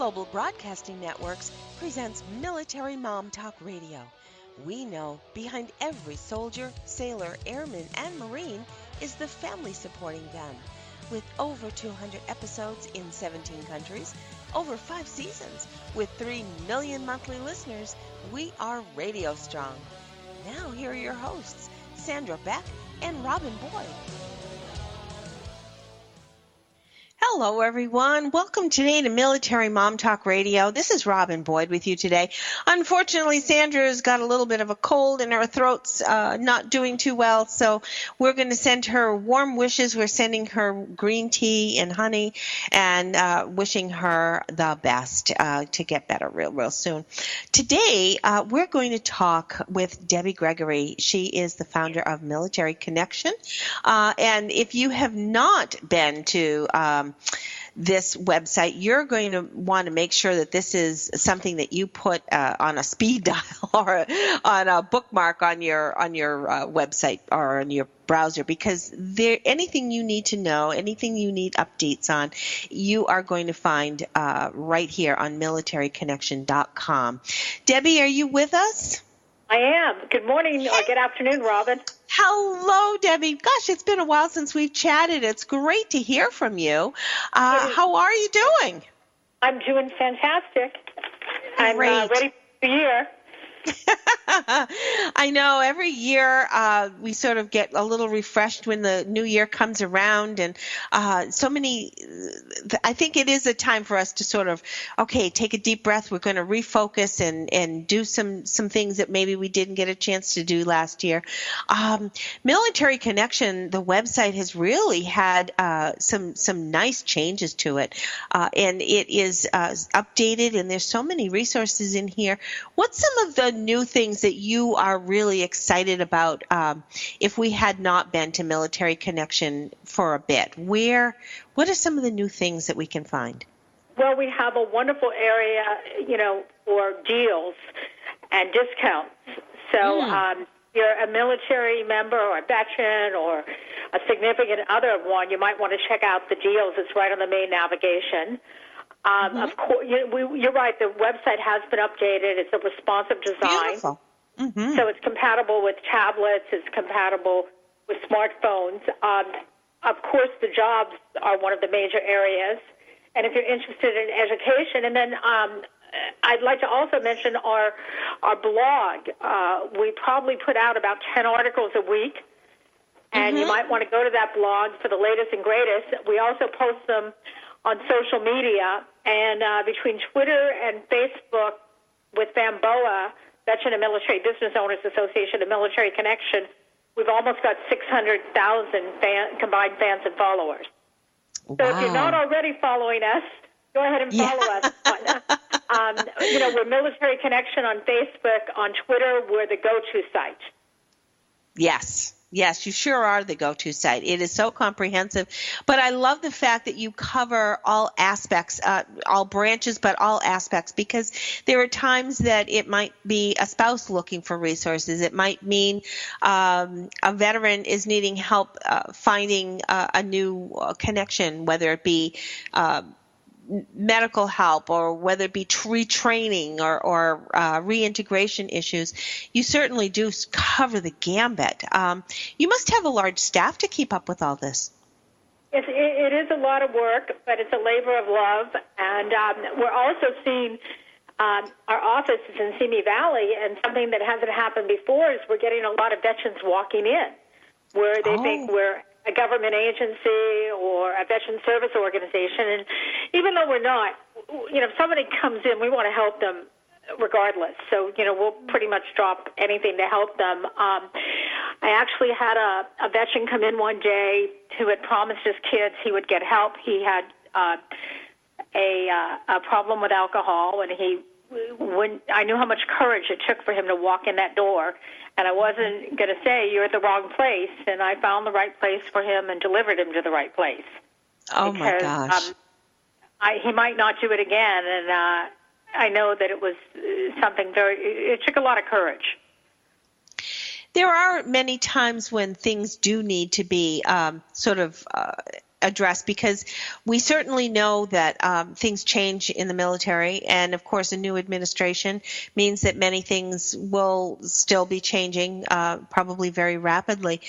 Global Broadcasting Networks presents Military Mom Talk Radio. We know behind every soldier, sailor, airman, and Marine is the family supporting them. With over 200 episodes in 17 countries, over 5 seasons, with 3 million monthly listeners, we are radio strong. Now here are your hosts, Sandra, Beck, and Robin Boyd. Hello, everyone. Welcome today to Military Mom Talk Radio. This is Robin Boyd with you today. Unfortunately, Sandra's got a little bit of a cold and her throat's not doing too well, so we're going to send her warm wishes. We're sending her green tea and honey and wishing her the best to get better real soon. Today, we're going to talk with Debbie Gregory. She is the founder of Military Connection, and if you have not been to this website, you're going to want to make sure that this is something that you put on a speed dial or on a bookmark on your website or on your browser, because anything you need to know, anything you need updates on, you are going to find right here on militaryconnection.com. Debbie, are you with us? I am. Good morning or good afternoon, Robin. Hello, Debbie. Gosh, it's been a while since we've chatted. It's great to hear from you. How are you doing? I'm doing fantastic. I'm ready for the year. I know every year we sort of get a little refreshed when the new year comes around, and I think it is a time for us to sort of, take a deep breath. We're going to refocus and do some things that maybe we didn't get a chance to do last year. Military Connection, the website, has really had some nice changes to it, and it is updated, and there's so many resources in here. What's some of the new things that you are really excited about if we had not been to Military Connection for a bit? What are some of the new things that we can find? Well, we have a wonderful area, for deals and discounts. So you're a military member or a veteran or a significant other of one, you might want to check out the deals. It's right on the main navigation. Of course, you're right. The website has been updated. It's a responsive design. Beautiful. Mm-hmm. So it's compatible with tablets. It's compatible with smartphones. Of course, the jobs are one of the major areas. And if you're interested in education, and then I'd like to also mention our blog. We probably put out about 10 articles a week, and you might want to go to that blog for the latest and greatest. We also post them on social media, and between Twitter and Facebook with VAMBOA, Veteran and Military Business Owners Association and Military Connection, we've almost got 600,000 combined fans and followers. Wow. So if you're not already following us, go ahead and follow us. We're Military Connection on Facebook. On Twitter, we're the go-to site. Yes, you sure are the go-to site. It is so comprehensive. But I love the fact that you cover all aspects, all branches, but all aspects, because there are times that it might be a spouse looking for resources. It might mean a veteran is needing help finding a new connection, whether it be medical help or whether it be retraining or reintegration issues. You certainly do cover the gambit. You must have a large staff to keep up with all this. It is a lot of work, but it's a labor of love. And we're also seeing our office is in Simi Valley, and something that hasn't happened before is we're getting a lot of veterans walking in where they think we're a government agency or a veteran service organization. And even though we're not, if somebody comes in, we want to help them regardless. So, we'll pretty much drop anything to help them. I actually had a veteran come in one day who had promised his kids he would get help. He had a problem with alcohol, and I knew how much courage it took for him to walk in that door. And I wasn't going to say, you're at the wrong place. And I found the right place for him and delivered him to the right place. Oh, my gosh. He might not do it again. And I know that it was something it took a lot of courage. There are many times when things do need to be address, because we certainly know that things change in the military, and of course a new administration means that many things will still be changing, probably very rapidly.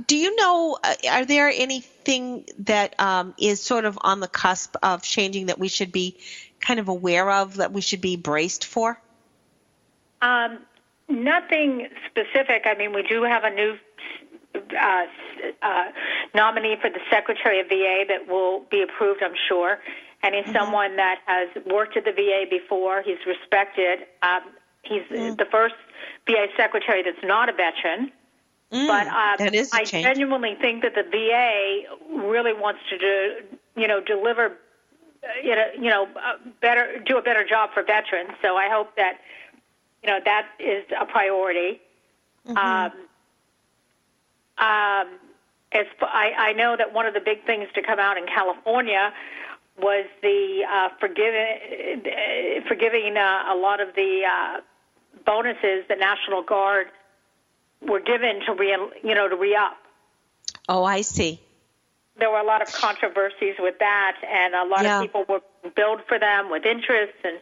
Do you know, are there anything that is sort of on the cusp of changing that we should be kind of aware of, that we should be braced for? Nothing specific. I mean, we do have a new nominee for the Secretary of VA that will be approved, I'm sure. And he's someone that has worked at the VA before. He's respected. He's the first VA Secretary that's not a veteran. But that is a I change. genuinely think that the VA really wants to deliver, do a better job for veterans. So I hope that, that is a priority. I know that one of the big things to come out in California was the forgiving a lot of the bonuses the National Guard were given to re-up. Oh, I see. There were a lot of controversies with that, and a lot of people were billed for them with interest, and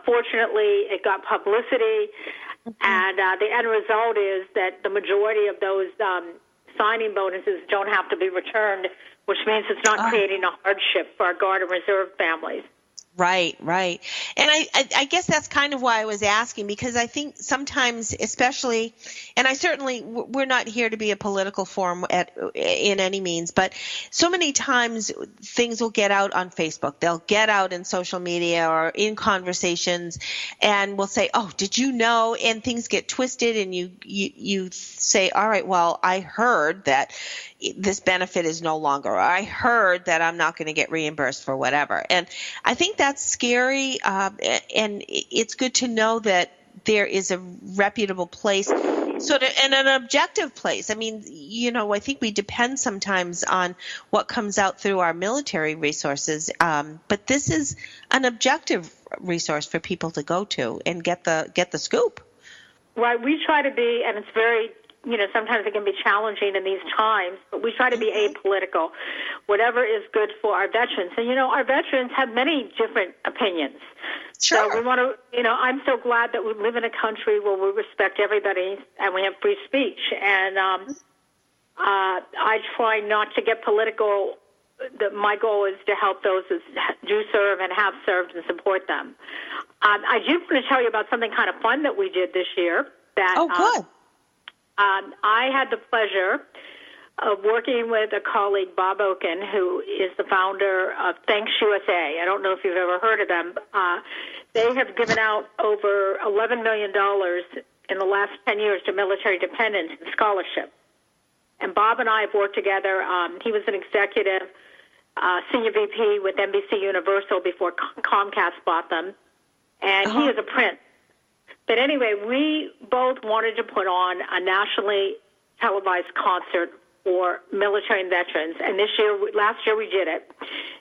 fortunately it got publicity, and the end result is that the majority of those signing bonuses don't have to be returned, which means it's not creating a hardship for our Guard and Reserve families. Right. And I guess that's kind of why I was asking, because I think sometimes, especially, and we're not here to be a political forum in any means, but so many times things will get out on Facebook. They'll get out in social media or in conversations, and we'll say, oh, did you know? And things get twisted, and you say, all right, well, I heard that this benefit is no longer, or I heard that I'm not going to get reimbursed for whatever. And I think that's scary, and it's good to know that there is a reputable place, sort of, and an objective place. I mean, I think we depend sometimes on what comes out through our military resources, but this is an objective resource for people to go to and get the scoop. Right, we try to be, and it's very, sometimes it can be challenging in these times, but we try to be apolitical, whatever is good for our veterans. And, our veterans have many different opinions. Sure. So we want to, I'm so glad that we live in a country where we respect everybody and we have free speech. And I try not to get political. My goal is to help those who do serve and have served and support them. I do want to tell you about something kind of fun that we did this year. Good. I had the pleasure of working with a colleague, Bob Oken, who is the founder of Thanks USA. I don't know if you've ever heard of them. They have given out over $11 million in the last 10 years to military dependents in scholarship. And Bob and I have worked together. He was an executive, senior VP with NBC Universal before Comcast bought them. And he is a prince. But anyway, we both wanted to put on a nationally televised concert for military and veterans. And last year we did it.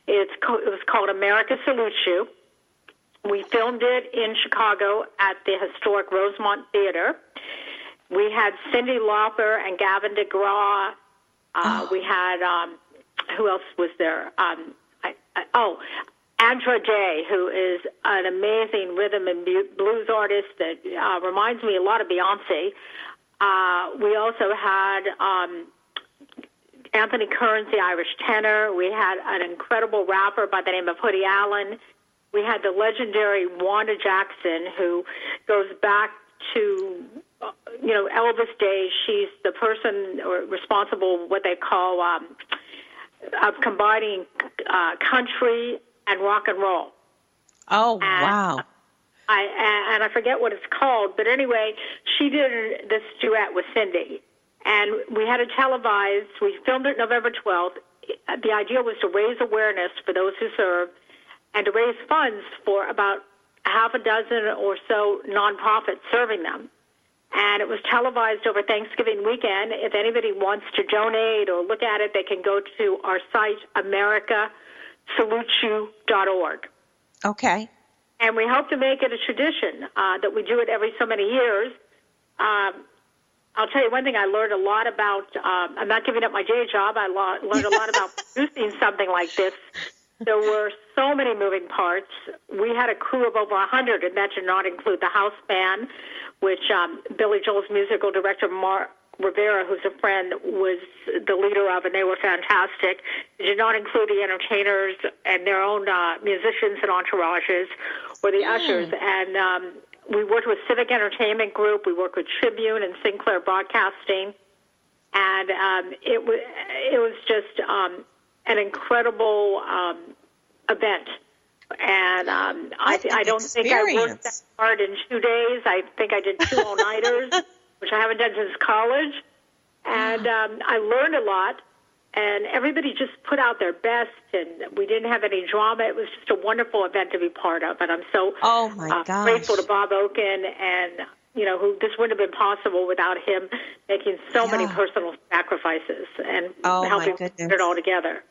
It was called America Salutes You. We filmed it in Chicago at the historic Rosemont Theater. We had Cyndi Lauper and Gavin DeGraw. We had, who else was there? Andra Day, who is an amazing rhythm and blues artist that reminds me a lot of Beyonce. We also had Anthony Kearns, the Irish tenor. We had an incredible rapper by the name of Hoodie Allen. We had the legendary Wanda Jackson, who goes back to, Elvis days. She's the person responsible, what they call, of combining country and rock and roll. Oh, wow. I forget what it's called, but anyway, she did this duet with Cyndi, and we had it televised. We filmed it November 12th. The idea was to raise awareness for those who serve and to raise funds for about half a dozen or so nonprofits serving them. And it was televised over Thanksgiving weekend. If anybody wants to donate or look at it, they can go to our site, americasaluteyou.org. Okay. And we hope to make it a tradition that we do it every so many years. I'll tell you one thing I learned a lot about. I'm not giving up my day job. I learned a lot about producing something like this. There were so many moving parts. We had a crew of over 100, and that did not include the house band, which Billy Joel's musical director, Mark Rivera, who's a friend, was the leader of, and they were fantastic. It did not include the entertainers and their own musicians and entourages, or the ushers. And we worked with Civic Entertainment Group. We worked with Tribune and Sinclair Broadcasting. And it was just an incredible event. And I don't think I worked that hard in 2 days. I think I did 2 all-nighters, which I haven't done since college. And I learned a lot. And everybody just put out their best, and we didn't have any drama. It was just a wonderful event to be part of. And I'm so grateful to Bob Oken, and, who this wouldn't have been possible without him making so many personal sacrifices and helping put it all together.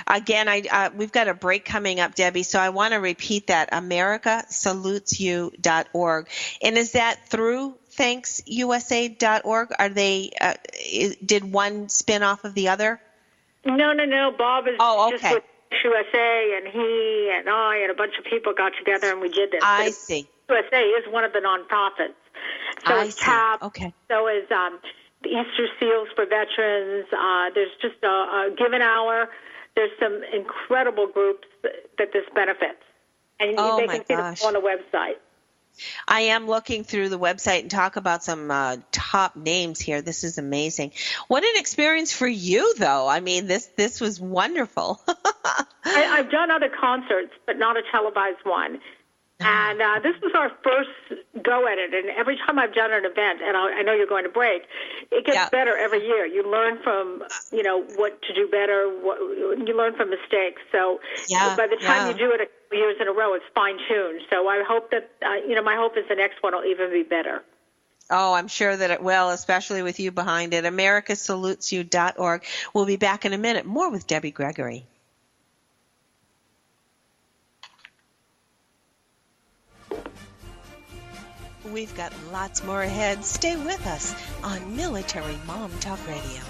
Again, we've got a break coming up, Debbie, so I want to repeat that, americasalutesyou.org. And is that through ThanksUSA.org? Are they, did one spin off of the other? No. Bob is just with USA, and he and I and a bunch of people got together and we did this. I see. USA is one of the nonprofits. So is TAP. Okay. So is the Easter Seals for Veterans. There's just a Given Hour. There's some incredible groups that this benefits. And they can see them on the website. I am looking through the website and talk about some top names here. This is amazing. What an experience for you, though. I mean, this was wonderful. I've done other concerts, but not a televised one. And this was our first go at it. And every time I've done an event, and I know you're going to break, it gets better every year. You learn from, what to do better. You learn from mistakes. So by the time you do it a couple years in a row, it's fine-tuned. So I hope that, my hope is the next one will even be better. Oh, I'm sure that it will, especially with you behind it. americasalutesyou.org. We'll be back in a minute. More with Debbie Gregory. We've got lots more ahead. Stay with us on Military Mom Talk Radio.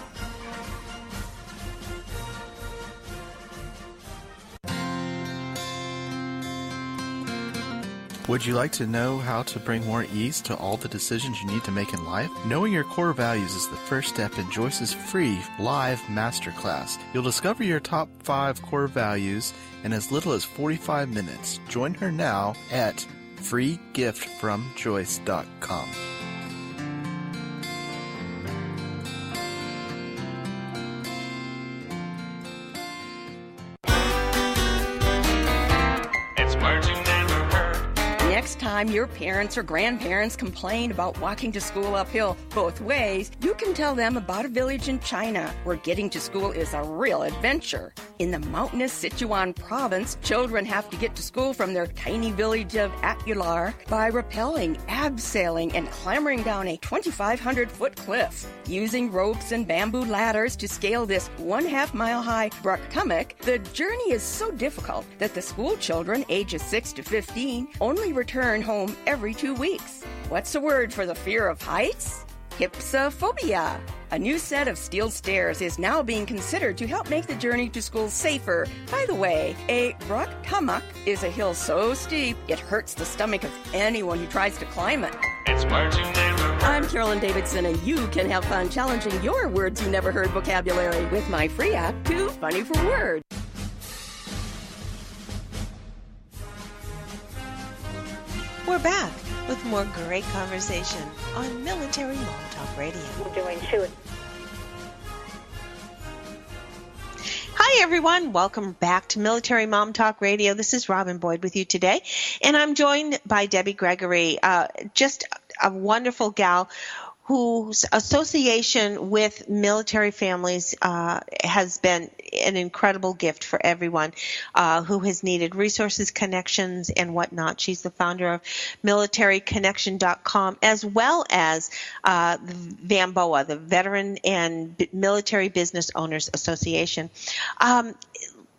Would you like to know how to bring more ease to all the decisions you need to make in life? Knowing your core values is the first step in Joyce's free live masterclass. You'll discover your top 5 core values in as little as 45 minutes. Join her now at freegiftfromjoyce.com. Next time your parents or grandparents complain about walking to school uphill both ways, you can tell them about a village in China where getting to school is a real adventure. In the mountainous Sichuan province, children have to get to school from their tiny village of Apular by rappelling, abseiling, and clambering down a 2,500-foot cliff. Using ropes and bamboo ladders to scale this 1/2-mile-high Brook Tummock, the journey is so difficult that the school children ages 6 to 15 only return home every 2 weeks. What's the word for the fear of heights? Hypsophobia. A new set of steel stairs is now being considered to help make the journey to school safer. By the way, a Brook Tummock is a hill so steep it hurts the stomach of anyone who tries to climb it. It's words you never heard. I'm Carolyn Davidson, and you can have fun challenging your words you never heard vocabulary with my free app, Too Funny for Words. We're back with more great conversation on Military Mom Talk Radio. I'm doing too. Hi, everyone. Welcome back to Military Mom Talk Radio. This is Robin Boyd with you today, and I'm joined by Debbie Gregory, just a wonderful gal whose association with military families has been an incredible gift for everyone who has needed resources, connections, and whatnot. She's the founder of militaryconnection.com, as well as VAMBOA, the Veteran and Military Business Owners Association.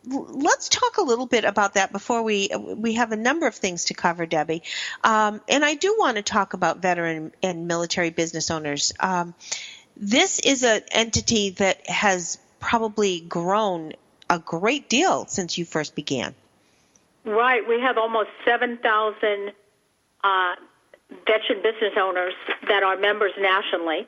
let's talk a little bit about that before we have a number of things to cover, Debbie. And I do want to talk about veteran and military business owners. This is an entity that has probably grown a great deal since you first began. Right. We have almost 7,000 veteran business owners that are members nationally.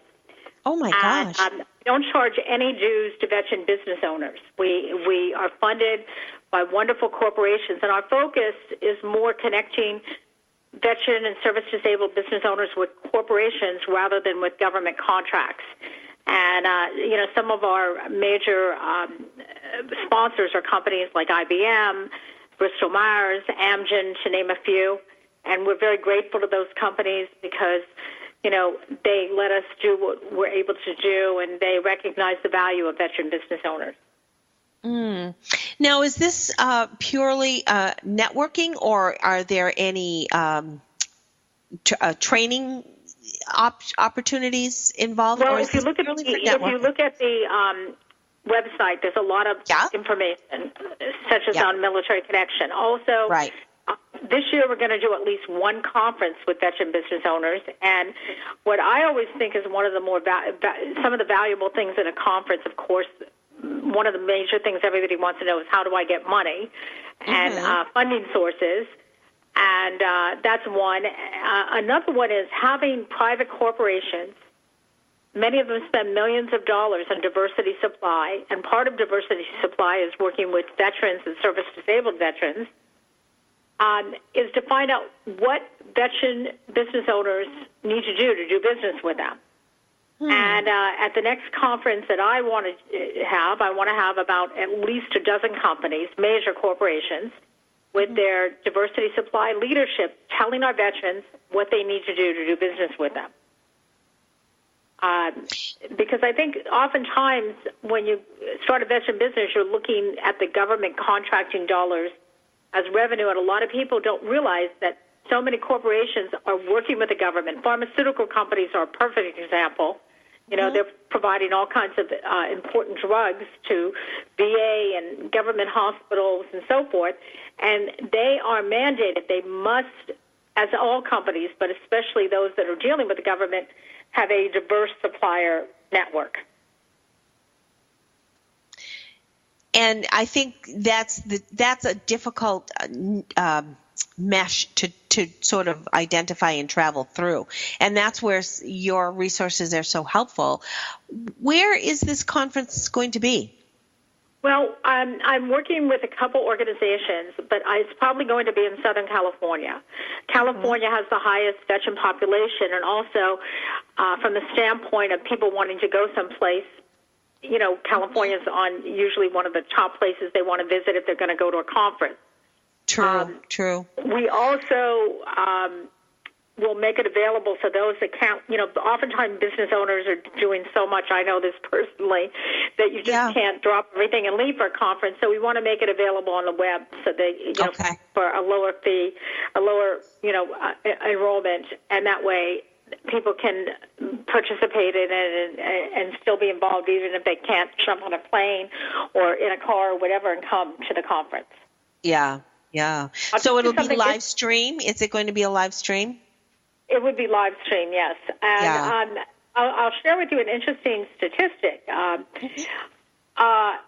Oh, my gosh. And, we don't charge any dues to veteran business owners. We are funded by wonderful corporations, and our focus is more connecting veteran and service-disabled business owners with corporations rather than with government contracts. And, some of our major sponsors are companies like IBM, Bristol-Myers, Amgen, to name a few. And we're very grateful to those companies because, they let us do what we're able to do, and they recognize the value of veteran business owners. Now, is this purely networking, or are there any training opportunities involved? Well, or is if you look at the website, there's a lot of information, such as on Military Connection. Also, right. This year we're going to do at least one conference with veteran business owners, and what I always think is one of the more some of the valuable things in a conference, of course, one of the major things everybody wants to know is how do I get money and funding sources, and that's one. Another one is having private corporations. Many of them spend millions of dollars on diversity supply, and part of diversity supply is working with veterans and service-disabled veterans, is to find out what veteran business owners need to do business with them. And at the next conference that I want to have about at least a dozen companies, major corporations, with their diversity supply leadership telling our veterans what they need to do business with them. Because I think oftentimes when you start a veteran business, you're looking at the government contracting dollars as revenue, and a lot of people don't realize that so many corporations are working with the government. Pharmaceutical companies are a perfect example. They're providing all kinds of important drugs to VA and government hospitals and so forth, and they are mandated. They must, as all companies, but especially those that are dealing with the government, have a diverse supplier network. And I think that's a difficult mesh to sort of identify and travel through. And that's where your resources are so helpful. Where is this conference going to be? Well, I'm working with a couple organizations, but it's probably going to be in Southern California. California has the highest veteran population, and also from the standpoint of people wanting to go someplace, California's on usually one of the top places they want to visit if they're going to go to a conference. True. We also will make it available for those that can't, oftentimes business owners are doing so much, I know this personally, that you just can't drop everything and leave for a conference. So we want to make it available on the web so that, for a lower fee, a lower, enrollment, and that way people can participate in it and still be involved even if they can't jump on a plane or in a car or whatever and come to the conference. Yeah. So it'll be live stream? Is it going to be a live stream? It would be live stream, yes. And I'll share with you an interesting statistic. A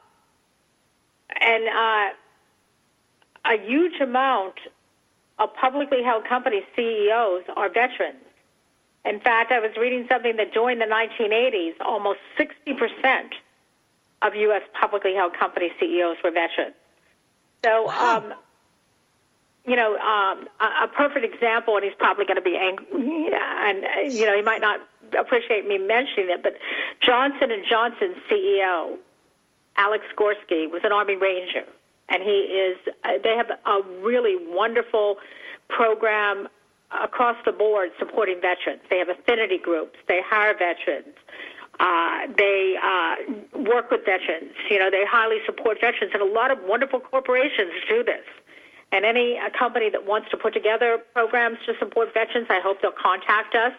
huge amount of publicly held company CEOs are veterans. In fact, I was reading something that during the 1980s, almost 60% of U.S. publicly held company CEOs were veterans. So, a perfect example, and he's probably going to be angry, and, he might not appreciate me mentioning it, but Johnson & Johnson's CEO, Alex Gorski, was an Army Ranger, and they have a really wonderful program across the board supporting veterans. They have affinity groups. They hire veterans. They work with veterans. They highly support veterans, and a lot of wonderful corporations do this. And any company that wants to put together programs to support veterans, I hope they'll contact us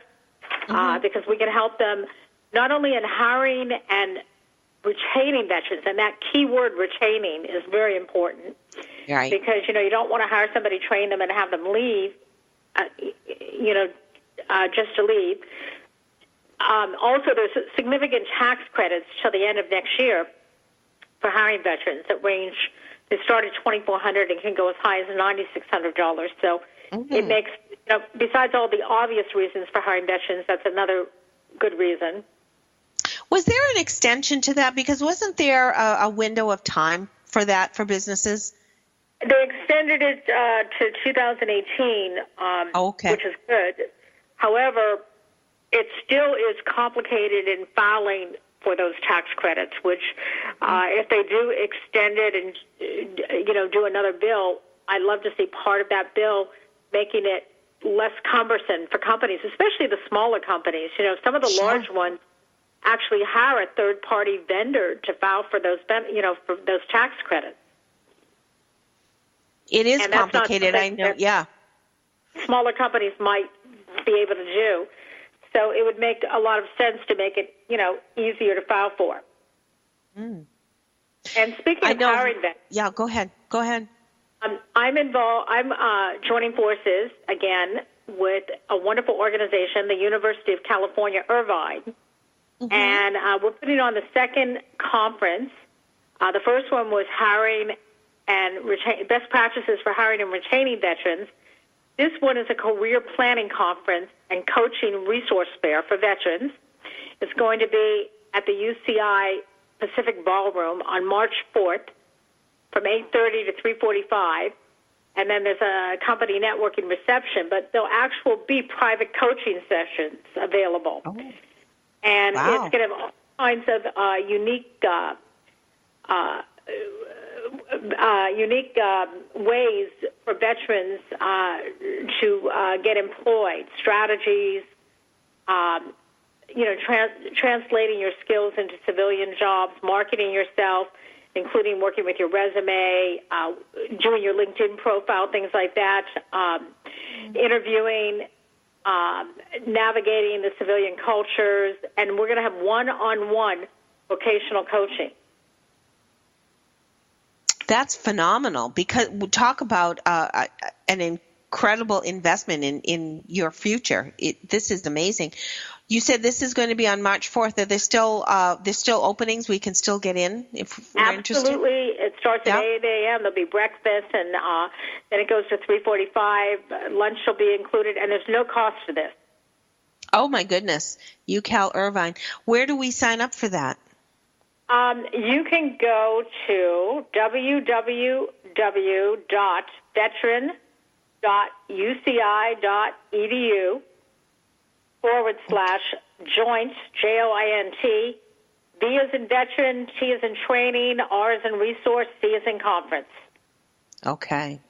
because we can help them not only in hiring and retaining veterans, and that key word retaining is very important. Right. Because, you don't want to hire somebody, train them, and have them leave, just to leave. Also, there's significant tax credits till the end of next year for hiring veterans that range. They start at $2,400 and can go as high as $9,600. So it makes, besides all the obvious reasons for hiring veterans, that's another good reason. Was there an extension to that? Because wasn't there a window of time for that for businesses? They extended it to 2018, which is good. However, it still is complicated in filing for those tax credits, which if they do extend it and, do another bill, I'd love to see part of that bill making it less cumbersome for companies, especially the smaller companies. Some of the large ones actually hire a third-party vendor to file for those, for those tax credits. It is complicated, I know, yeah. Smaller companies might be able to do. So it would make a lot of sense to make it, easier to file for. And speaking of hiring veterans. Yeah, go ahead. I'm involved. I'm joining forces again with a wonderful organization, the University of California, Irvine. And we're putting on the second conference. The first one was hiring and best practices for hiring and retaining veterans. This one is a career planning conference and coaching resource fair for veterans. It's going to be at the UCI Pacific Ballroom on March 4th from 8:30 to 3:45. And then there's a company networking reception, but there'll actually be private coaching sessions available. And it's going to have all kinds of unique ways for veterans to get employed, strategies, translating your skills into civilian jobs, marketing yourself, including working with your resume, doing your LinkedIn profile, things like that, interviewing, navigating the civilian cultures, and we're going to have one-on-one vocational coaching. That's phenomenal, because we talk about an incredible investment in your future. This is amazing. You said this is going to be on March 4th. Are there still openings? We can still get in if we're interested? Absolutely. It starts at 8 a.m. There'll be breakfast, and then it goes to 3:45. Lunch will be included, and there's no cost to this. Oh, my goodness. UCal Irvine. Where do we sign up for that? You can go to www.veteran.uci.edu/joint, JOINT, V as in veteran, T as in training, R as in resource, C as in conference. Okay.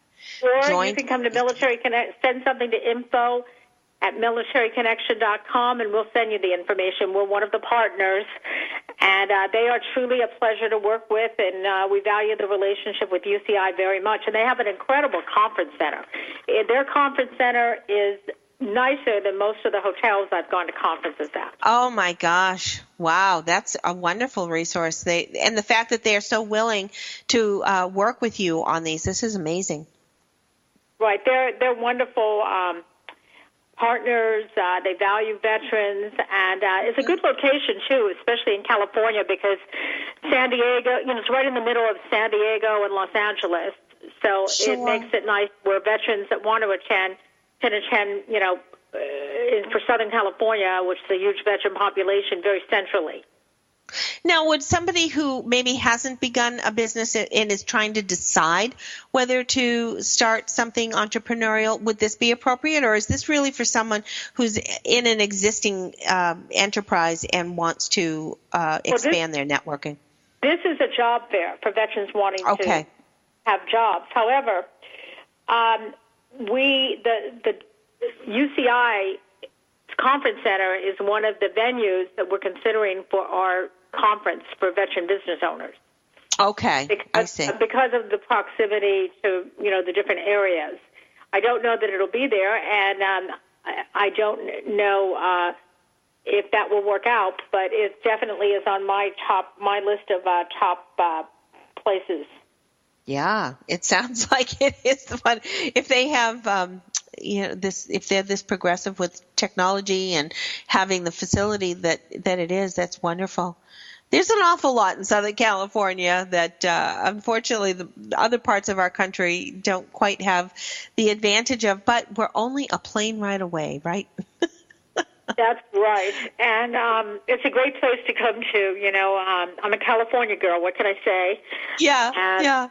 Or you can come to Military Connect, send something to info@militaryconnection.com, and we'll send you the information. We're one of the partners, and they are truly a pleasure to work with, and we value the relationship with UCI very much. And they have an incredible conference center. Their conference center is nicer than most of the hotels I've gone to conferences at. Oh, my gosh. Wow, that's a wonderful resource. And the fact that they are so willing to work with you on these, this is amazing. Right. They're wonderful partners. They value veterans, and it's a good location, too, especially in California, because San Diego, it's right in the middle of San Diego and Los Angeles. So It makes it nice where veterans that want to attend can attend, for Southern California, which is a huge veteran population, very centrally. Now, would somebody who maybe hasn't begun a business and is trying to decide whether to start something entrepreneurial, would this be appropriate, or is this really for someone who's in an existing enterprise and wants to expand their networking? This is a job fair for veterans wanting to have jobs. However, the UCI Conference Center is one of the venues that we're considering for our conference for veteran business owners. Okay, I see. Because of the proximity to, the different areas. I don't know that it'll be there, and I don't know if that will work out. But it definitely is on my list of top places. Yeah, it sounds like it is the one. If they have, if they're this progressive with technology and having the facility that it is, that's wonderful. There's an awful lot in Southern California that, unfortunately, the other parts of our country don't quite have the advantage of, but we're only a plane ride away, right? That's right. And it's a great place to come to. I'm a California girl. What can I say? Yeah, yeah.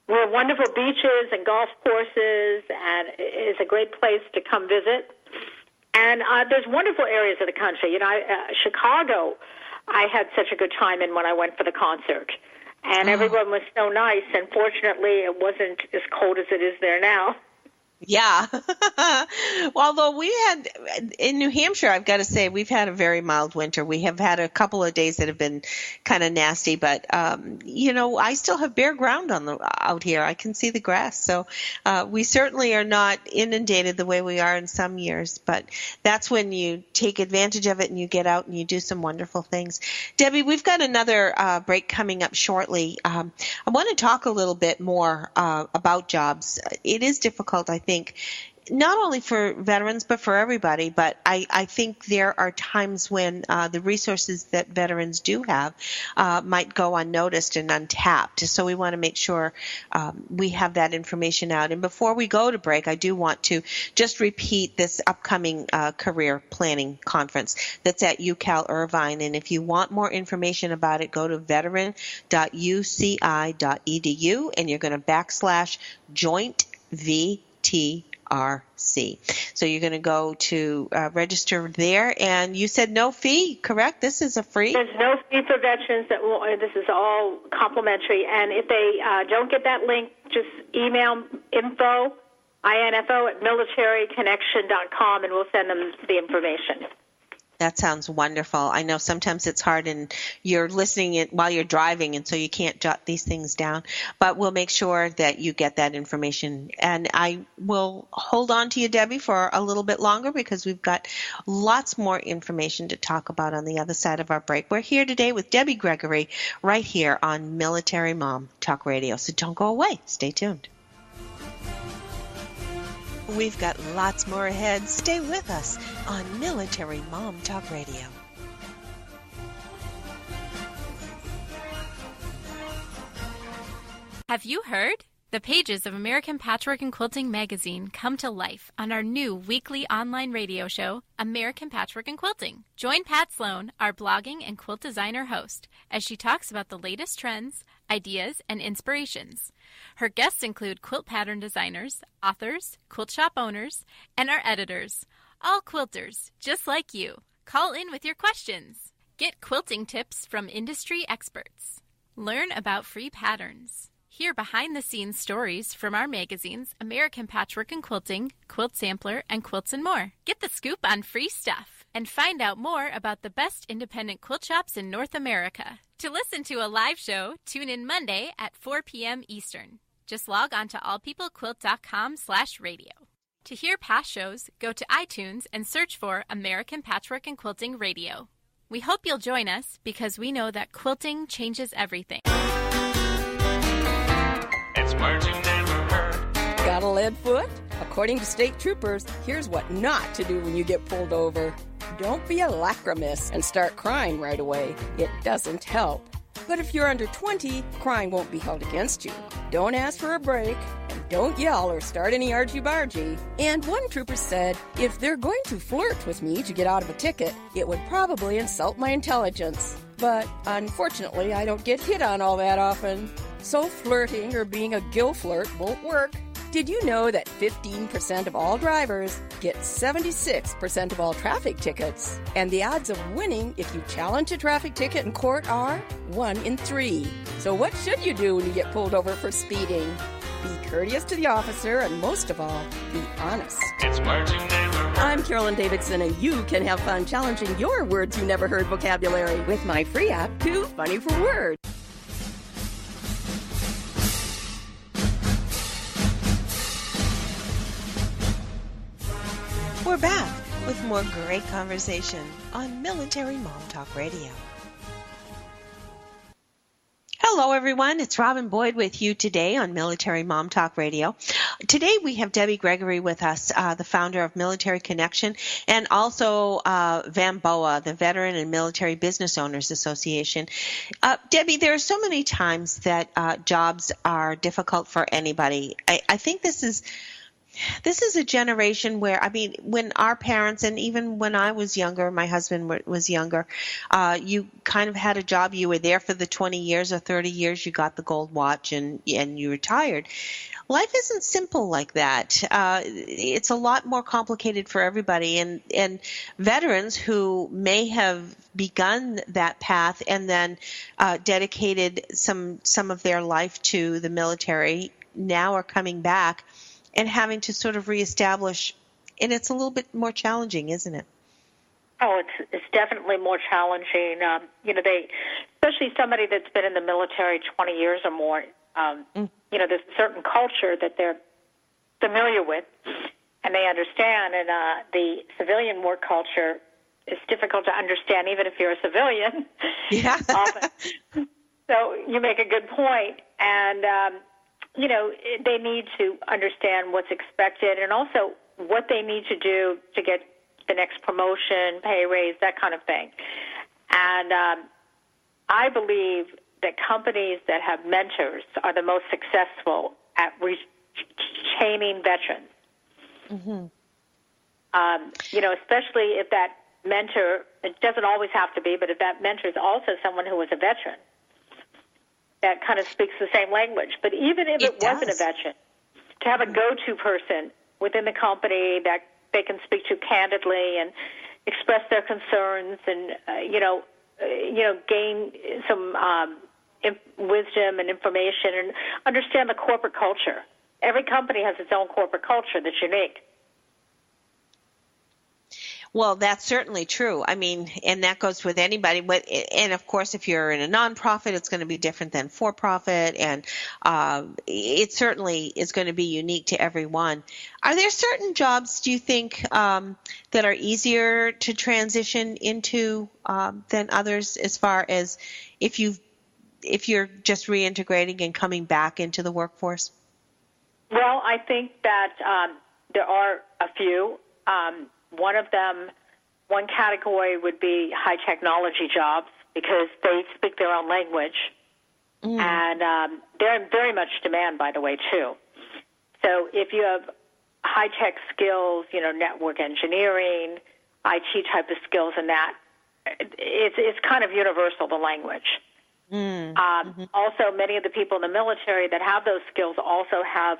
We're wonderful beaches and golf courses, and it's a great place to come visit. And there's wonderful areas of the country. Chicago, I had such a good time in when I went for the concert. And everyone was so nice. And fortunately, it wasn't as cold as it is there now. Yeah. Although we had in New Hampshire, I've got to say, we've had a very mild winter. We have had a couple of days that have been kind of nasty, but I still have bare ground out here. I can see the grass. So we certainly are not inundated the way we are in some years, but that's when you take advantage of it and you get out and you do some wonderful things. Debbie, we've got another break coming up shortly. I want to talk a little bit more about jobs. It is difficult, I think, not only for veterans, but for everybody. But I think there are times when the resources that veterans do have might go unnoticed and untapped. So we want to make sure we have that information out. And before we go to break, I do want to just repeat this upcoming career planning conference that's at UCal Irvine. And if you want more information about it, go to veteran.uci.edu and you're going to /joint VTRC. So you're going to go to register there, and you said no fee, correct? This is a free? There's no fee for veterans. This is all complimentary. And if they don't get that link, just email info at militaryconnection.com, and we'll send them the information. That sounds wonderful. I know sometimes it's hard and you're listening it while you're driving, and so you can't jot these things down. But we'll make sure that you get that information. And I will hold on to you, Debbie, for a little bit longer because we've got lots more information to talk about on the other side of our break. We're here today with Debbie Gregory right here on Military Mom Talk Radio. So don't go away. Stay tuned. We've got lots more ahead. Stay with us on Military Mom Talk Radio. Have you heard? The pages of American Patchwork and Quilting magazine come to life on our new weekly online radio show, American Patchwork and Quilting. Join Pat Sloan, our blogging and quilt designer host, as she talks about the latest trends, ideas, and inspirations. Her guests include quilt pattern designers, authors, quilt shop owners, and our editors, all quilters, just like you. Call in with your questions. Get quilting tips from industry experts. Learn about free patterns. Hear behind-the-scenes stories from our magazines, American Patchwork and Quilting, Quilt Sampler, and Quilts and More. Get the scoop on free stuff and find out more about the best independent quilt shops in North America. To listen to a live show, tune in Monday at 4 p.m. Eastern. Just log on to allpeoplequilt.com/radio. To hear past shows, go to iTunes and search for American Patchwork and Quilting Radio. We hope you'll join us because we know that quilting changes everything. It's words you never heard. Got a lead foot? According to state troopers, here's what not to do when you get pulled over. Don't be a lachrymous and start crying right away. It doesn't help. But if you're under 20, crying won't be held against you. Don't ask for a break, and don't yell or start any argy-bargy. And one trooper said, if they're going to flirt with me to get out of a ticket, it would probably insult my intelligence. But unfortunately, I don't get hit on all that often. So flirting or being a gill flirt won't work. Did you know that 15% of all drivers get 76% of all traffic tickets? And the odds of winning if you challenge a traffic ticket in court are 1 in 3. So what should you do when you get pulled over for speeding? Be courteous to the officer, and most of all, be honest. It's words you never heard. I'm Carolyn Davidson, and you can have fun challenging your words you never heard vocabulary with my free app, Too Funny for Words. We're back. with more great conversation on Military Mom Talk Radio. Hello, everyone. It's Robin Boyd with you today on Military Mom Talk Radio. Today we have Debbie Gregory with us, the founder of Military Connection, and also VAMBOA, the Veteran and Military Business Owners Association. Debbie, there are so many times that jobs are difficult for anybody. I think this is a generation where, I mean, when our parents, and even when I was younger, my husband was younger, you kind of had a job. You were there for the 20 years or 30 years. You got the gold watch and you retired. Life isn't simple like that. It's a lot more complicated for everybody. And veterans who may have begun that path and then dedicated some of their life to the military now are coming back and having to sort of reestablish, and it's a little bit more challenging, isn't it? Oh, it's definitely more challenging. Especially somebody that's been in the military 20 years or more, there's a certain culture that they're familiar with and they understand, and the civilian work culture is difficult to understand even if you're a civilian. Yeah. Often. So you make a good point, and they need to understand what's expected and also what they need to do to get the next promotion, pay raise, that kind of thing. And I believe that companies that have mentors are the most successful at retaining veterans. Mm-hmm. Especially if that mentor, it doesn't always have to be, but if that mentor is also someone who was a veteran, that kind of speaks the same language. But even if it wasn't a veteran, to have a go-to person within the company that they can speak to candidly and express their concerns and, gain some wisdom and information and understand the corporate culture. Every company has its own corporate culture that's unique. Well, that's certainly true. I mean, and that goes with anybody. And of course, if you're in a nonprofit, it's going to be different than for-profit, and it certainly is going to be unique to everyone. Are there certain jobs, do you think, that are easier to transition into than others, as far as if you're just reintegrating and coming back into the workforce? Well, I think that there are a few. One category would be high technology jobs because they speak their own language. And they're in very much demand, by the way, too. So if you have high-tech skills, network engineering, IT type of skills and that, it's kind of universal, the language. Also, many of the people in the military that have those skills also have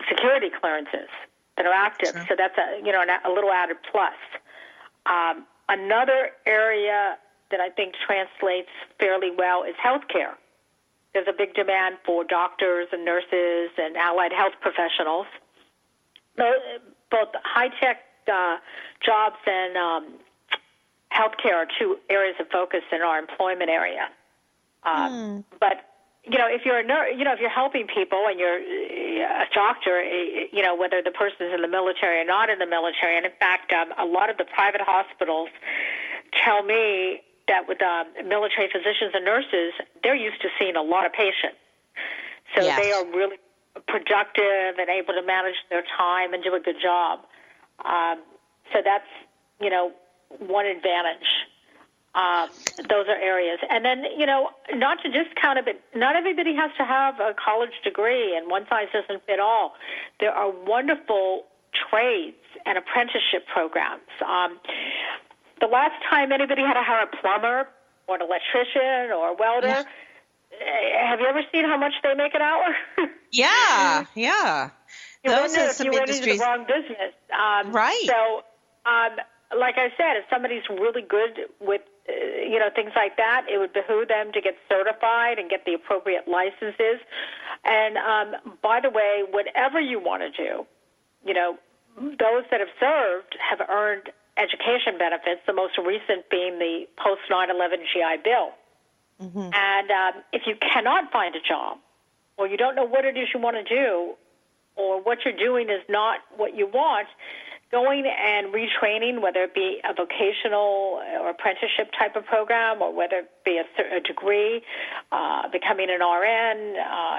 security clearances that are active. Sure. So that's a little added plus. Another area that I think translates fairly well is healthcare. There's a big demand for doctors and nurses and allied health professionals. Both high-tech jobs and healthcare are two areas of focus in our employment area. But if you're a nurse, if you're helping people and you're a doctor, whether the person is in the military or not in the military, and in fact, a lot of the private hospitals tell me that with military physicians and nurses, they're used to seeing a lot of patients. So yes, they are really productive and able to manage their time and do a good job. So that's, one advantage. Those are areas. And then, not to discount it, but not everybody has to have a college degree, and one size doesn't fit all. There are wonderful trades and apprenticeship programs. The last time anybody had to hire a plumber or an electrician or a welder, have you ever seen how much they make an hour? Yeah. Those are some industries. The wrong business. Right. So, like I said, if somebody's really good with things like that, it would behoove them to get certified and get the appropriate licenses. And by the way, whatever you want to do, those that have served have earned education benefits, the most recent being the post 9/11 GI Bill. Mm-hmm. And if you cannot find a job, or you don't know what it is you want to do, or what you're doing is not what you want, going and retraining, whether it be a vocational or apprenticeship type of program, or whether it be a degree, becoming an RN,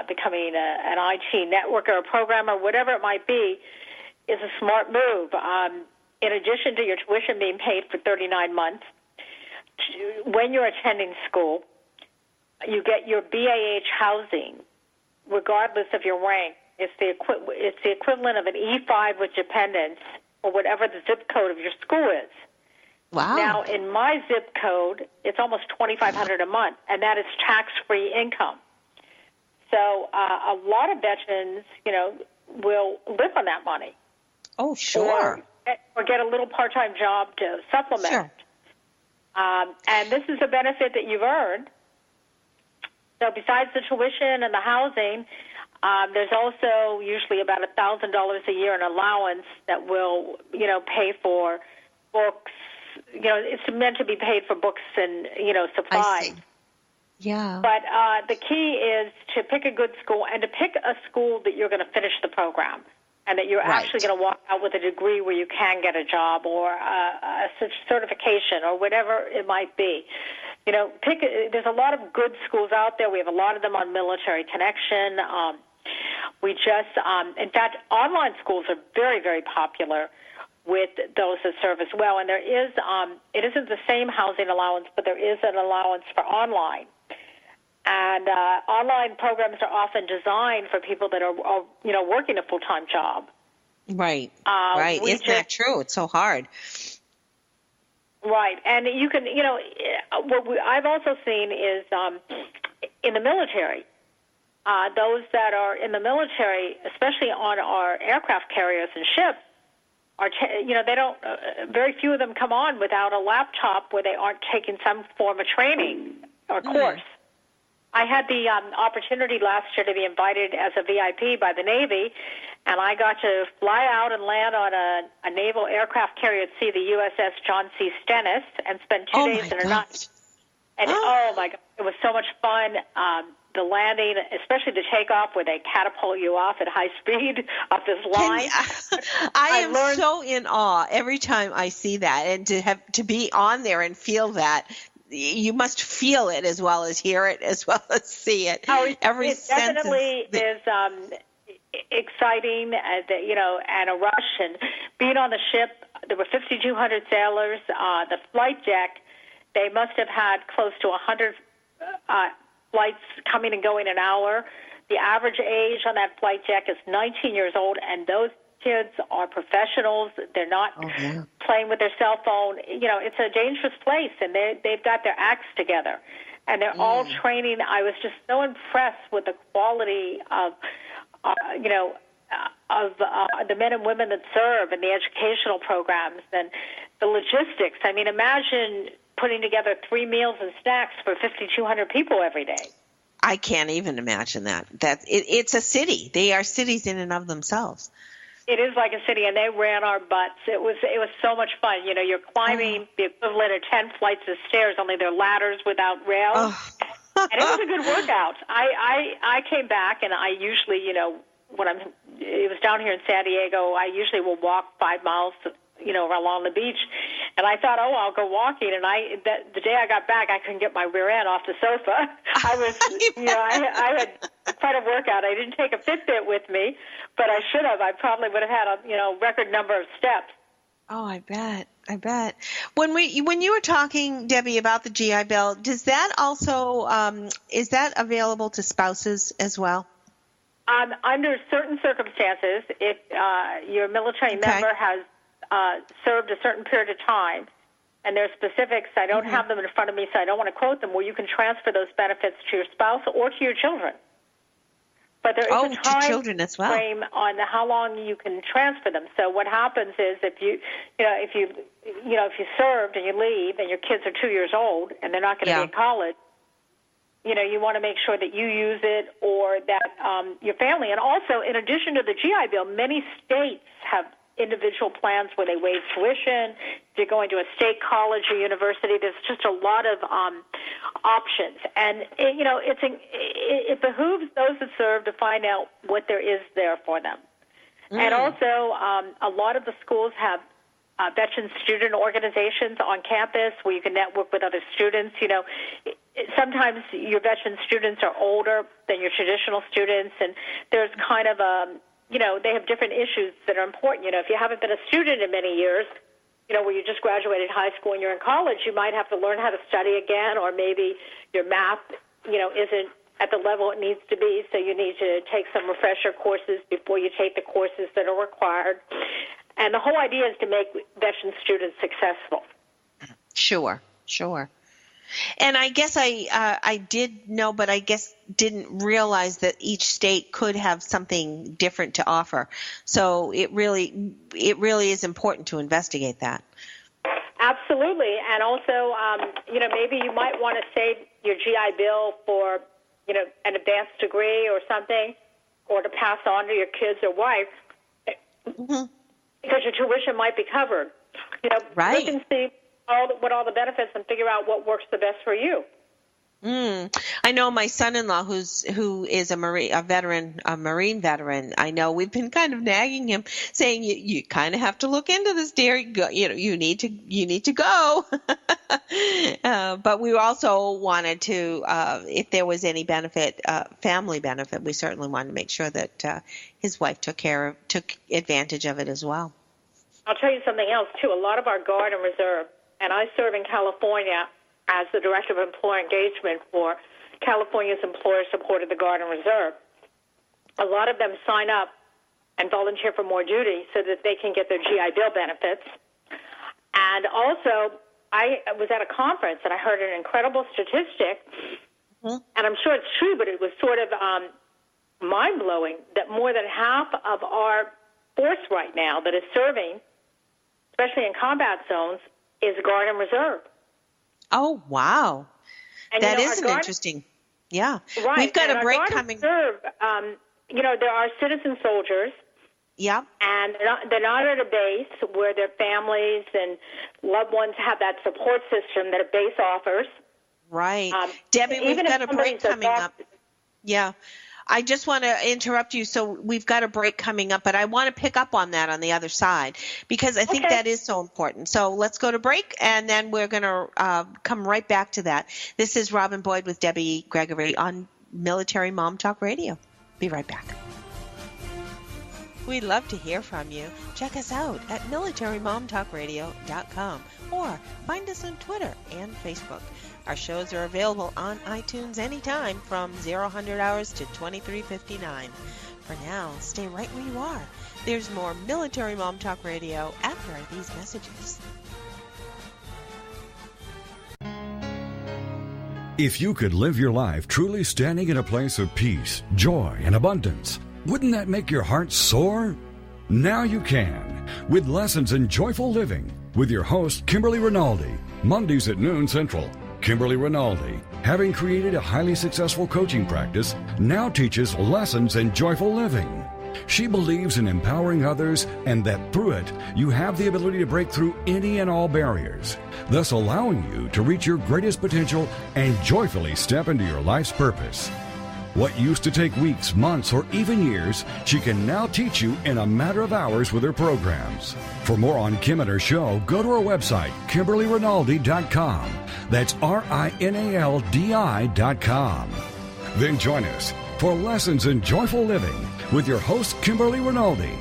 becoming an IT networker or programmer, whatever it might be, is a smart move. In addition to your tuition being paid for 39 months, when you're attending school, you get your BAH housing, regardless of your rank. It's the equivalent of an E5 with dependents, or whatever the zip code of your school is. Wow. Now, in my zip code, it's almost $2,500 a month, and that is tax-free income. So a lot of veterans, will live on that money. Oh, sure. Or get a little part-time job to supplement. Sure. And this is a benefit that you've earned. So besides the tuition and the housing, there's also usually about $1,000 a year in allowance that will, pay for books. It's meant to be paid for books and, supplies. I see. Yeah. But the key is to pick a good school and to pick a school that you're going to finish the program and that you're actually going to walk out with a degree where you can get a job or a certification or whatever it might be. There's a lot of good schools out there. We have a lot of them on Military Connection. In fact, online schools are very, very popular with those that serve as well. And there is, it isn't the same housing allowance, but there is an allowance for online. And online programs are often designed for people that are working a full-time job. Right. Right. Isn't that true? It's so hard. Right. And you can, what I've also seen is in the military, those that are in the military, especially on our aircraft carriers and ships, they don't, very few of them come on without a laptop where they aren't taking some form of training or course. I had the opportunity last year to be invited as a VIP by the Navy, and I got to fly out and land on a naval aircraft carrier at sea, the USS John C. Stennis, and spend 2 days and a night. And oh my God, it was so much fun. The landing, especially the takeoff, where they catapult you off at high speed off this line. I am so in awe every time I see that, and to be on there and feel that. You must feel it as well as hear it, as well as see it. It definitely is exciting, and a rush. And being on the ship, there were 5,200 sailors. The flight deck, they must have had close to 100 flights coming and going an hour. The average age on that flight deck is 19 years old, and those kids are professionals. They're not playing with their cell phone. It's a dangerous place, and they've got their acts together, and they're all training. I was just so impressed with the quality of, the men and women that serve and the educational programs and the logistics. I mean, imagine putting together 3 meals and snacks for 5,200 people every day. I can't even imagine that. It's a city. They are cities in and of themselves. It is like a city, and they ran our butts. It was so much fun. You're climbing the equivalent of 10 flights of stairs, only they're ladders without rails. And it was a good workout. I came back, and I usually, it was down here in San Diego, I usually will walk 5 miles, along the beach. And I thought, I'll go walking. And the day I got back, I couldn't get my rear end off the sofa. I was, I had quite a workout. I didn't take a Fitbit with me, but I should have. I probably would have had a, record number of steps. Oh, I bet. When you were talking, Debbie, about the GI Bill, does that also, is that available to spouses as well? Under certain circumstances, if your military member has served a certain period of time, and there's specifics, I don't have them in front of me, so I don't want to quote them, where you can transfer those benefits to your spouse or to your children. But there is a time children as well. frame on how long you can transfer them. So what happens is if you served and you leave and your kids are 2 years old and they're not going to be in college, you want to make sure that you use it or that your family. And also, in addition to the GI Bill, many states have individual plans where they waive tuition. If you're going to a state college or university, there's just a lot of options. And, it behooves those that serve to find out what there is there for them. And also, a lot of the schools have veteran student organizations on campus where you can network with other students. You know, sometimes your veteran students are older than your traditional students, and there's kind of they have different issues that are important. You know, if you haven't been a student in many years, you know, where you just graduated high school and you're in college, you might have to learn how to study again, or maybe your math, isn't at the level it needs to be, so you need to take some refresher courses before you take the courses that are required. And the whole idea is to make veteran students successful. Sure. And I guess I did know, but I guess didn't realize that each state could have something different to offer. So it really is important to investigate that. Absolutely. And also, maybe you might want to save your GI Bill for, an advanced degree or something, or to pass on to your kids or wife, because your tuition might be covered. Right. Look and see what all the benefits and figure out what works the best for you. I know my son-in-law who is a Marine veteran. I know we've been kind of nagging him, saying you kind of have to look into this, dear. You need to go. But we also wanted to, if there was any benefit, family benefit, we certainly wanted to make sure that his wife took advantage of it as well. I'll tell you something else too. A lot of our Guard and Reserve, and I serve in California as the Director of Employer Engagement for California's Employer Support of the Guard and Reserve. A lot of them sign up and volunteer for more duty so that they can get their GI Bill benefits. And also, I was at a conference and I heard an incredible statistic, and I'm sure it's true, but it was sort of mind-blowing that more than half of our force right now that is serving, especially in combat zones, is Guard and Reserve. Oh, wow. And, that is interesting. Yeah. Right. We've got and a break Guard coming. Reserve, there are citizen soldiers. Yeah. And they're not at a base where their families and loved ones have that support system that a base offers. Right. Debbie, we've got a break coming up. Yeah. I just want to interrupt you. So we've got a break coming up, but I want to pick up on that on the other side because I think that is so important. So let's go to break, and then we're going to come right back to that. This is Robin Boyd with Debbie Gregory on Military Mom Talk Radio. Be right back. We'd love to hear from you. Check us out at militarymomtalkradio.com or find us on Twitter and Facebook. Our shows are available on iTunes anytime from 0-100 hours to 23:59. For now, stay right where you are. There's more Military Mom Talk Radio after these messages. If you could live your life truly standing in a place of peace, joy, and abundance, wouldn't that make your heart soar? Now you can, with Lessons in Joyful Living, with your host, Kimberly Rinaldi, Mondays at noon Central. Kimberly Rinaldi, having created a highly successful coaching practice, now teaches lessons in joyful living. She believes in empowering others and that through it, you have the ability to break through any and all barriers, thus allowing you to reach your greatest potential and joyfully step into your life's purpose. What used to take weeks, months, or even years, she can now teach you in a matter of hours with her programs. For more on Kim and her show, go to her website, KimberlyRinaldi.com. That's RINALDI.com. Then join us for Lessons in Joyful Living with your host, Kimberly Rinaldi.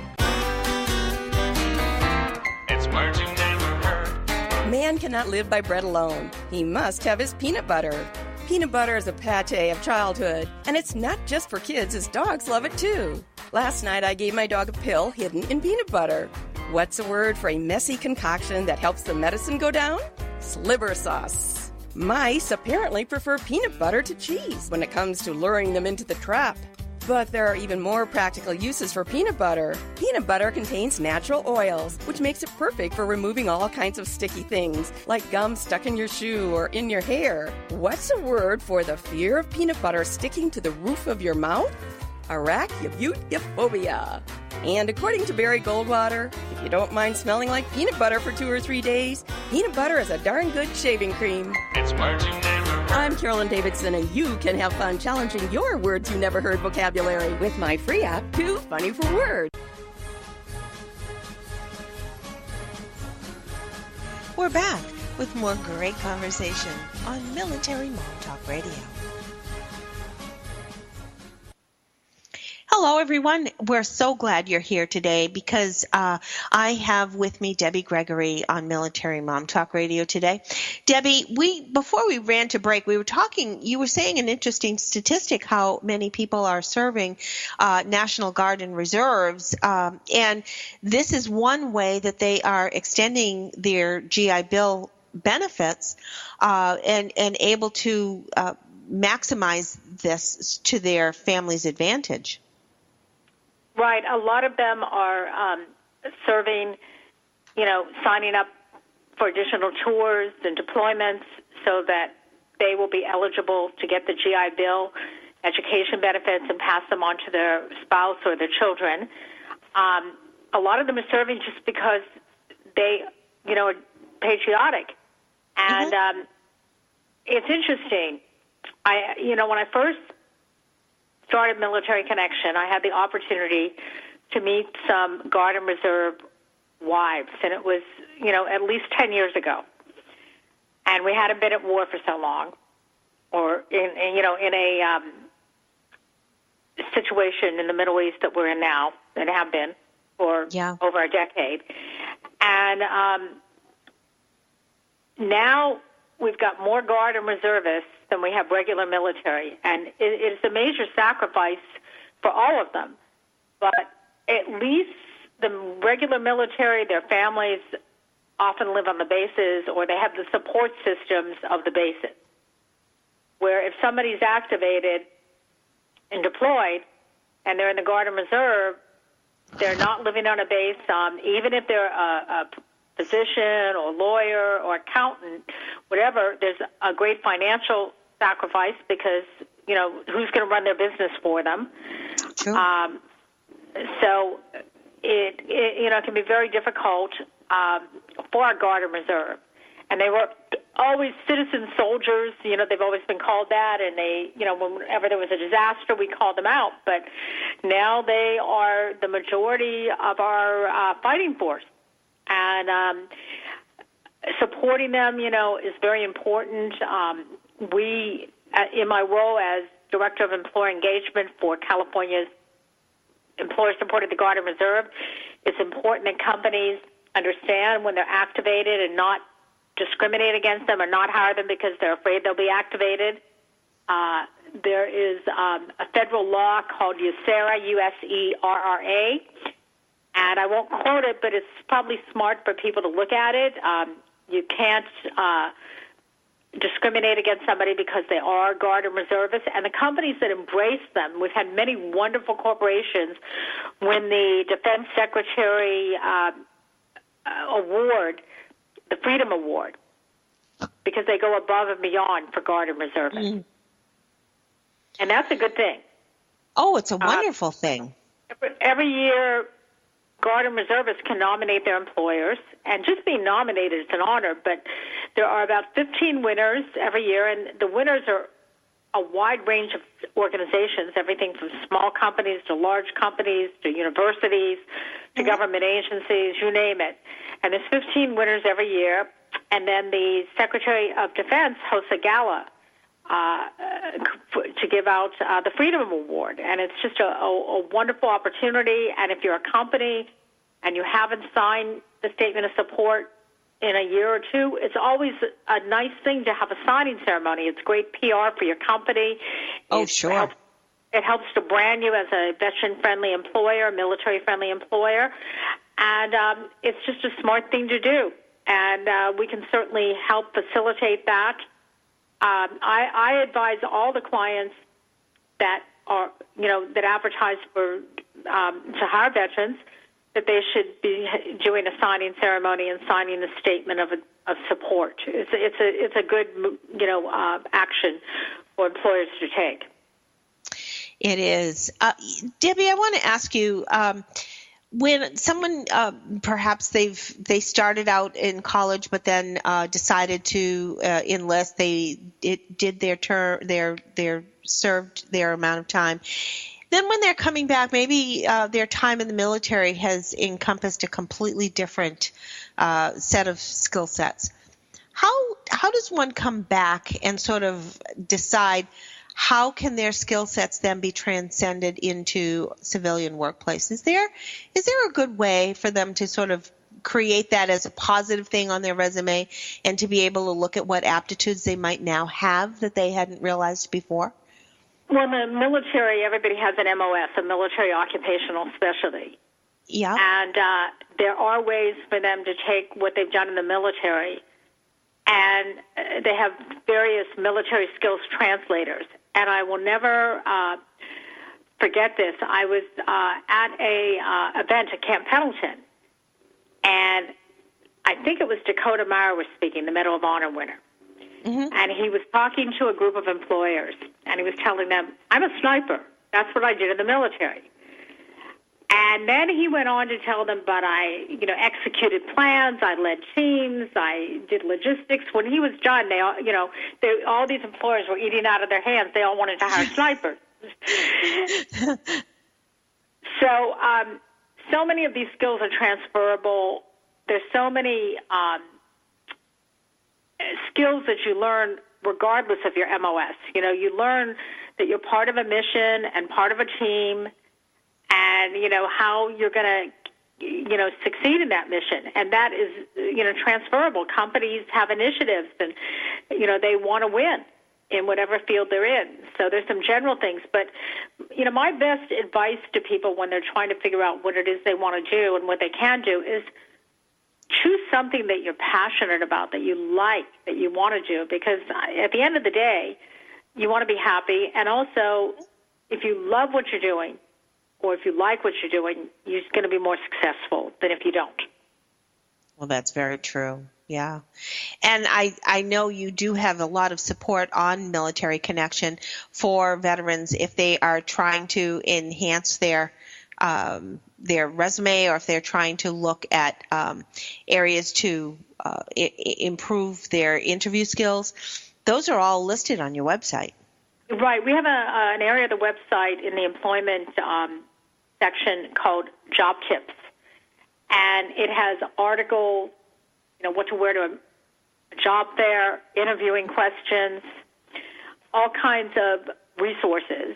It's words you never heard. Man cannot live by bread alone. He must have his peanut butter. Peanut butter is a pate of childhood, and it's not just for kids, as dogs love it too. Last night I gave my dog a pill hidden in peanut butter. What's a word for a messy concoction that helps the medicine go down? Sliver sauce. Mice apparently prefer peanut butter to cheese when it comes to luring them into the trap. But there are even more practical uses for peanut butter. Peanut butter contains natural oils, which makes it perfect for removing all kinds of sticky things, like gum stuck in your shoe or in your hair. What's a word for the fear of peanut butter sticking to the roof of your mouth? Arachnophobia. And according to Barry Goldwater, if you don't mind smelling like peanut butter for 2 or 3 days, peanut butter is a darn good shaving cream. It's words you never heard. I'm Carolyn Davidson, and you can have fun challenging your words you never heard vocabulary with my free app, Too Funny for Words. We're back with more great conversation on Military Mom Talk Radio. Hello, everyone. We're so glad you're here today because I have with me Debbie Gregory on Military Mom Talk Radio today. Debbie, before we ran to break, we were talking, you were saying an interesting statistic, how many people are serving National Guard and Reserves, and this is one way that they are extending their GI Bill benefits and able to maximize this to their family's advantage. Right. A lot of them are serving, signing up for additional tours and deployments so that they will be eligible to get the GI Bill education benefits and pass them on to their spouse or their children. A lot of them are serving just because they, are patriotic. And it's interesting. When I first started Military Connection, I had the opportunity to meet some Guard and Reserve wives, and it was, at least 10 years ago. And we hadn't been at war for so long, or in a situation in the Middle East that we're in now, and have been for over a decade. And now we've got more Guard and Reservists than we have regular military, and it is a major sacrifice for all of them. But at least the regular military, their families often live on the bases, or they have the support systems of the bases, where if somebody's activated and deployed and they're in the Guard and Reserve, they're not living on a base, even if they're a physician or lawyer or accountant, whatever, there's a great financial sacrifice because, who's going to run their business for them? Sure. So it can be very difficult for our Guard and Reserve. And they were always citizen soldiers, they've always been called that, and they, whenever there was a disaster, we called them out. But now they are the majority of our fighting force. And supporting them, is very important. We, in my role as Director of Employer Engagement for California's Employer Supported the Guard and Reserve, it's important that companies understand when they're activated and not discriminate against them or not hire them because they're afraid they'll be activated. There is a federal law called USERRA, USERRA, and I won't quote it, but it's probably smart for people to look at it. You can't discriminate against somebody because they are Guard and Reservists, and the companies that embrace them, we've had many wonderful corporations win the Defense Secretary award, the Freedom Award, because they go above and beyond for Guard and Reservists. Mm. And that's a good thing. Oh, it's a wonderful thing. Every year, Guard and Reservists can nominate their employers, and just being nominated is an honor, but there are about 15 winners every year, and the winners are a wide range of organizations, everything from small companies to large companies to universities to government agencies, you name it. And there's 15 winners every year, and then the Secretary of Defense hosts a gala to give out the Freedom Award. And it's just a wonderful opportunity. And if you're a company and you haven't signed the statement of support in a year or two, it's always a nice thing to have a signing ceremony. It's great PR for your company. Oh, sure. It helps to brand you as a veteran-friendly employer, military-friendly employer. And it's just a smart thing to do. And we can certainly help facilitate that. I advise all the clients that are, that advertise for to hire veterans that they should be doing a signing ceremony and signing a statement of support. It's a good action for employers to take. It is. Debbie, I want to ask you. When someone perhaps they started out in college but then decided to enlist, they did their term, their served their amount of time. Then when they're coming back, maybe their time in the military has encompassed a completely different set of skill sets. How does one come back and sort of decide how can their skill sets then be transcended into civilian workplace? Is there a good way for them to sort of create that as a positive thing on their resume and to be able to look at what aptitudes they might now have that they hadn't realized before? Well, in the military, everybody has an MOS, a military occupational specialty. Yeah. And there are ways for them to take what they've done in the military, and they have various military skills translators. And I will never forget this. I was at a event at Camp Pendleton, and I think it was Dakota Meyer was speaking, the Medal of Honor winner. Mm-hmm. And he was talking to a group of employers, and he was telling them, I'm a sniper. That's what I did in the military. And then he went on to tell them, but I, executed plans, I led teams, I did logistics. When he was done, all these employers were eating out of their hands. They all wanted to hire snipers. So many of these skills are transferable. There's so many skills that you learn regardless of your MOS. You learn that you're part of a mission and part of a team, and how you're going to succeed in that mission. And that is transferable. Companies have initiatives, and they want to win in whatever field they're in. So there's some general things, but my best advice to people when they're trying to figure out what it is they want to do and what they can do is choose something that you're passionate about, that you like, that you want to do, because at the end of the day, you want to be happy. And also, if you love what you're doing, or if you like what you're doing, you're going to be more successful than if you don't. Well, that's very true. Yeah. And I know you do have a lot of support on Military Connection for veterans if they are trying to enhance their resume, or if they're trying to look at areas to improve their interview skills. Those are all listed on your website. Right. We have an area of the website in the employment section called Job Tips, and it has articles, what to wear to a job fair, interviewing questions, all kinds of resources.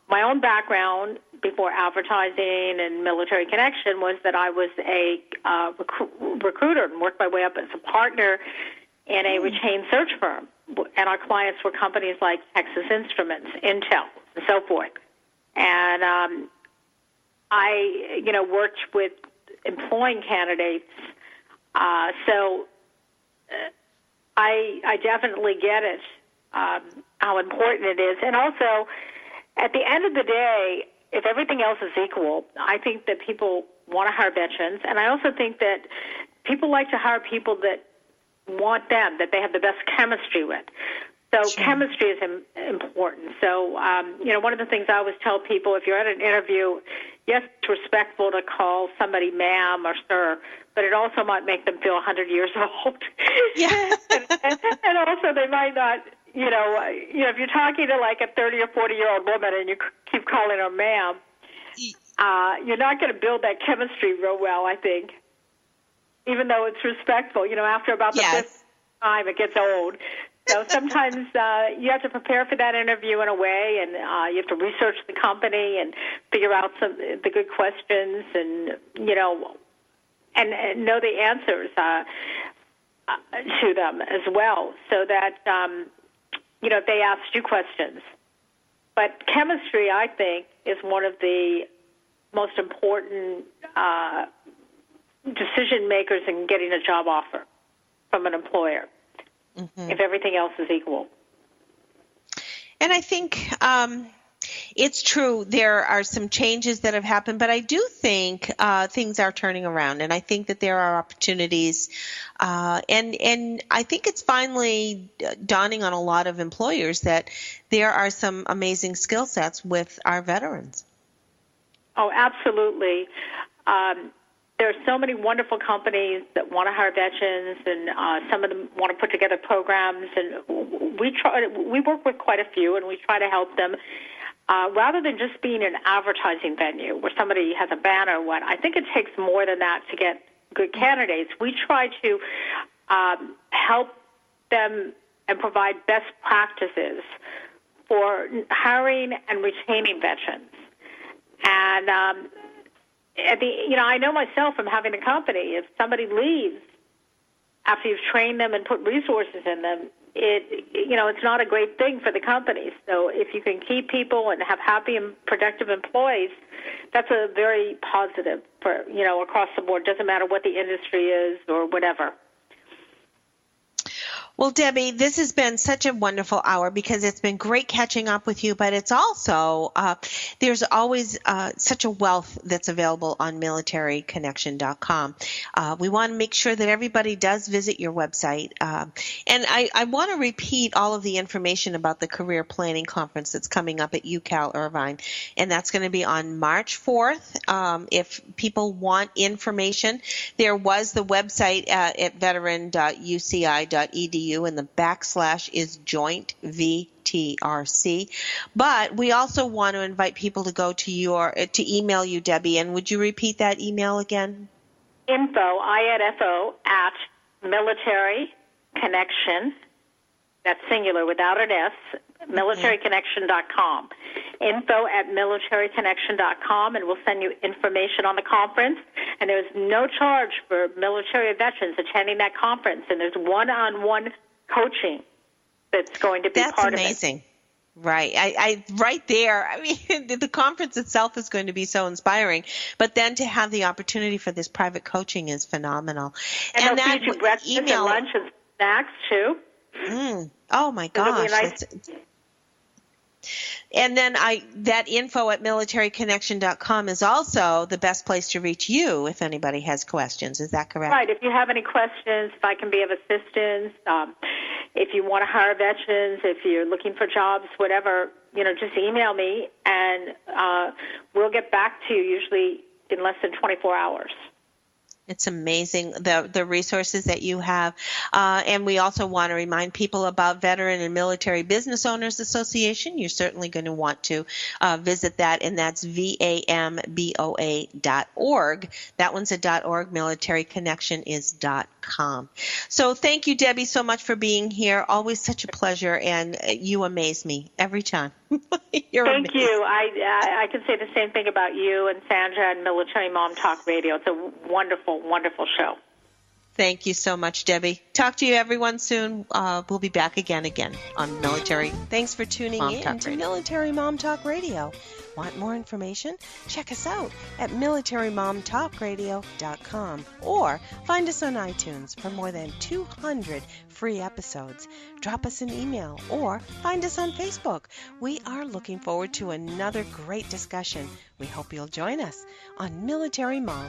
My own background before advertising and Military Connection was that I was a recruiter and worked my way up as a partner in a retained search firm. And our clients were companies like Texas Instruments, Intel, and so forth. And I, worked with employing candidates. So I definitely get it, how important it is. And also, at the end of the day, if everything else is equal, I think that people want to hire veterans. And I also think that people like to hire people that want them, that they have the best chemistry with. So sure. Chemistry is important. So, one of the things I always tell people, if you're at an interview, yes, it's respectful to call somebody ma'am or sir, but it also might make them feel 100 years old. Yeah. and also they might not, if you're talking to like a 30 or 40-year-old woman and you keep calling her ma'am, you're not going to build that chemistry real well, I think, even though it's respectful. After about the fifth time, it gets old. So sometimes you have to prepare for that interview in a way, and you have to research the company and figure out the good questions, and and know the answers to them as well, so that if they asked you questions. But chemistry, I think, is one of the most important decision makers in getting a job offer from an employer. Mm-hmm. If everything else is equal. And I think it's true. There are some changes that have happened, but I do think things are turning around, and I think that there are opportunities. And I think it's finally dawning on a lot of employers that there are some amazing skill sets with our veterans. Oh, absolutely. There are so many wonderful companies that want to hire veterans, and some of them want to put together programs. And we work with quite a few, and we try to help them. rather than just being an advertising venue where somebody has a banner or what. I think it takes more than that to get good candidates. We try to help them and provide best practices for hiring and retaining veterans. And I know myself from having a company, if somebody leaves after you've trained them and put resources in them, it's not a great thing for the company. So if you can keep people and have happy and productive employees, that's a very positive for, across the board. Doesn't matter what the industry is or whatever. Well, Debbie, this has been such a wonderful hour because it's been great catching up with you, but it's also, there's always such a wealth that's available on militaryconnection.com. We want to make sure that everybody does visit your website. And I want to repeat all of the information about the Career Planning Conference that's coming up at UCal Irvine, and that's going to be on March 4th. If people want information, there was the website at veteran.uci.edu. And the / is joint VTRC. But we also want to invite people to go to email you, Debbie. And would you repeat that email again? info at Military Connection. That's singular without an S. militaryconnection.com. Info at militaryconnection.com, and we'll send you information on the conference. And there's no charge for military veterans attending that conference, and there's one-on-one coaching that's going to be part of it. That's amazing. Right. I right there. I mean, the conference itself is going to be so inspiring, but then to have the opportunity for this private coaching is phenomenal. And that feed you breakfast and lunch and snacks too. Oh my gosh. And then that info at militaryconnection.com is also the best place to reach you if anybody has questions. Is that correct? Right. If you have any questions, if I can be of assistance, if you want to hire veterans, if you're looking for jobs, whatever, just email me and we'll get back to you usually in less than 24 hours. It's amazing, the resources that you have. And we also want to remind people about Veteran and Military Business Owners Association. You're certainly going to want to visit that, and that's VAMBOA.org. That one's a .org. Military Connection is .com. So thank you, Debbie, so much for being here. Always such a pleasure, and you amaze me every time. Thank you. I can say the same thing about you and Sandra and Military Mom Talk Radio. It's a wonderful, wonderful show. Thank you so much, Debbie. Talk to you, everyone, soon. We'll be back again on Military. Thanks for tuning in to Military Mom Talk Radio. Want more information? Check us out at military-mom-talk-radio.com or find us on iTunes for more than 200 free episodes. Drop us an email or find us on Facebook. We are looking forward to another great discussion. We hope you'll join us on Military Mom